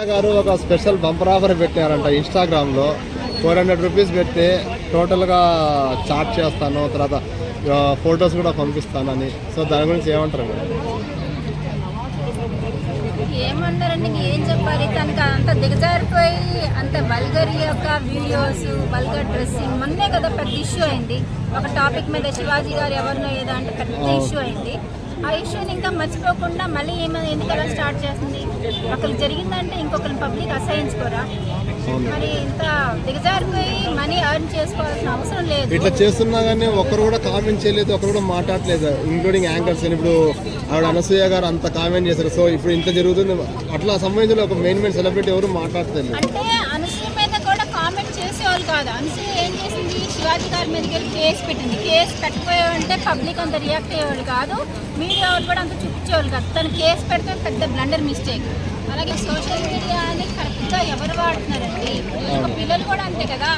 గారు ఒక special bumper offer పెట్టారంట ఇన్స్టాగ్రామ్లో. 400 రూపీస్ పెడితే టోటల్గా చార్ట్ చేస్తాను, తర్వాత ఫొటోస్ కూడా పంపిస్తానని. సో దాని గురించి ఏమంటారు మీరు? ఏమన్నారండి, ఏం చెప్పాలి? తనకి అంత దిగజారిపోయి అంత వల్గర్ యొక్క వీడియోస్, వల్గర్ డ్రెస్సింగ్ మొన్నే కదా పెద్ద ఇష్యూ అయింది. ఒక టాపిక్ మీద శివాజీ గారు ఎవరినో ఏదో అంటే పెద్ద ఇష్యూ అయింది. ఆ ఇష్యూని ఇంకా మర్చిపోకుండా మళ్ళీ ఎందుకు అలా స్టార్ట్ చేస్తుంది? ఒకరికి జరిగిందంటే ఇంకొకరిని పబ్లిక్ అసహించుకోరా? మరి ఇంత దిగజారిపోయి మనీ ఎర్న్ చేసుకోవాల్సిన అవసరం లేదు. ఇట్లా చేస్తున్నా కానీ ఒకరు కూడా కామెంట్ చేయలేదు, ఒకరు కూడా మాట్లాడలేదు, ఇంక్లూడింగ్ యాంకర్స్. ఇప్పుడు ఆవిడ అనసూయ గారు అంత కామెంట్ చేశారు. సో ఇప్పుడు ఇంత జరుగుతుంది, అట్లా సంబంధించిన ఒక మెయిన్ సెలబ్రిటీ ఎవరు మాట్లాడలేదు. అంటే అనసూయ మీద కూడా కామెంట్ చేసేవాళ్ళు కాదు. అనసూయ ఏం చేసింది? శివాజీ గారి మీదకి వెళ్ళి కేసు పెట్టింది. కేసు పెట్టిపోయావంటే పబ్లిక్ అంత రియాక్ట్ అయ్యేవాళ్ళు కాదు, మీడియా వాళ్ళు కూడా అంత చూపించేవాళ్ళు కాదు. తను కేసు పెడితే పెద్ద బ్లండర్ మిస్టేక్. అలాగే సోషల్ మీడియా అని కరెక్ట్గా ఎవరు వాడుతున్నారండి? ఇంకా పిల్లలు కూడా అంతే కదా,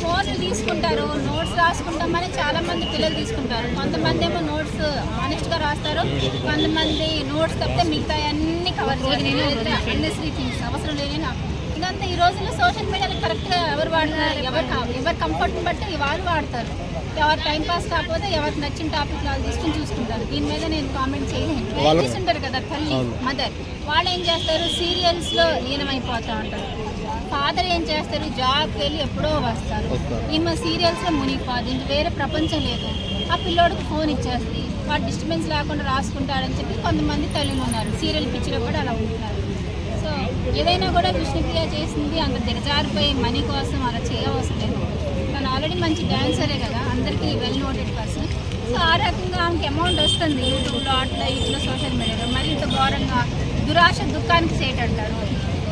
ఫోన్లు తీసుకుంటారు, నోట్స్ రాసుకుంటామని చాలా మంది పిల్లలు తీసుకుంటారు. కొంతమంది ఏమో నోట్స్ ఆనెస్ట్గా రాస్తారు, కొంతమంది నోట్స్ తప్పితే మిగతా అన్ని కవర్ చేస్తారు. అన్నెసరీ థింగ్స్ అవసరం లేని ఇదంతా ఈ రోజుల్లో సోషల్ మీడియాలో కరెక్ట్గా ఎవరు వాడుతున్నారు? ఎవరు కంఫర్ట్ని బట్టి వాళ్ళు వాడతారు. ఎవరు టైంపాస్ కాకపోతే ఎవరికి నచ్చిన టాపిక్ వాళ్ళు తీసుకుని చూసుకుంటారు. దీని మీద నేను కామెంట్ చేయలేను. తీసుకుంటారు కదా తల్లి, మదర్, వాళ్ళు ఏం చేస్తారు? సీరియల్స్లో లీనమైపోతూ ఉంటారు. ఫాదర్ ఏం చేస్తారు? జాబ్కి వెళ్ళి ఎప్పుడో వస్తారు. ఈమె సీరియల్స్లో మునిగిపోదు, ఇంక వేరే ప్రపంచం లేదు. ఆ పిల్లోడికి ఫోన్ ఇచ్చేస్తుంది, వాడు డిస్టర్బెన్స్ లేకుండా రాసుకుంటాడని చెప్పి కొంతమంది తల్లిని ఉన్నారు. సీరియల్ పిచ్చిలో కూడా అలా ఉంటున్నారు. సో ఏదైనా కూడా విష్ణుప్రియ చేసింది అంత దిగజారిపోయి మనీ కోసం అలా చేయవలసిన లేదు. తను ఆల్రెడీ మంచి డాన్సరే కదా, అందరికీ వెల్ నోటెడ్ పర్సన్. సో ఆ రకంగా ఆమెకి అమౌంట్ వస్తుంది యూట్యూబ్లో, అట్లా ఇట్లా సోషల్ మీడియాలో. మరి ఇంత ఘోరంగా దురాశ దుఃఖానికి సేట్ అంటారు.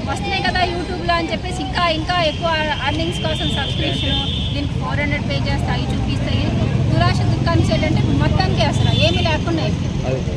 వస్తున్నాయి కదా యూట్యూబ్లో అని చెప్పేసి ఇంకా ఎక్కువ అర్నింగ్స్ కోసం సబ్స్క్రిప్షన్, దీనికి 400 పే చేస్తాయి, చూపిస్తాయి. దురాశ దుఃఖానికి సేట్ అంటే మొత్తానికి అసలు ఏమీ లేకుండా అయిపోయింది.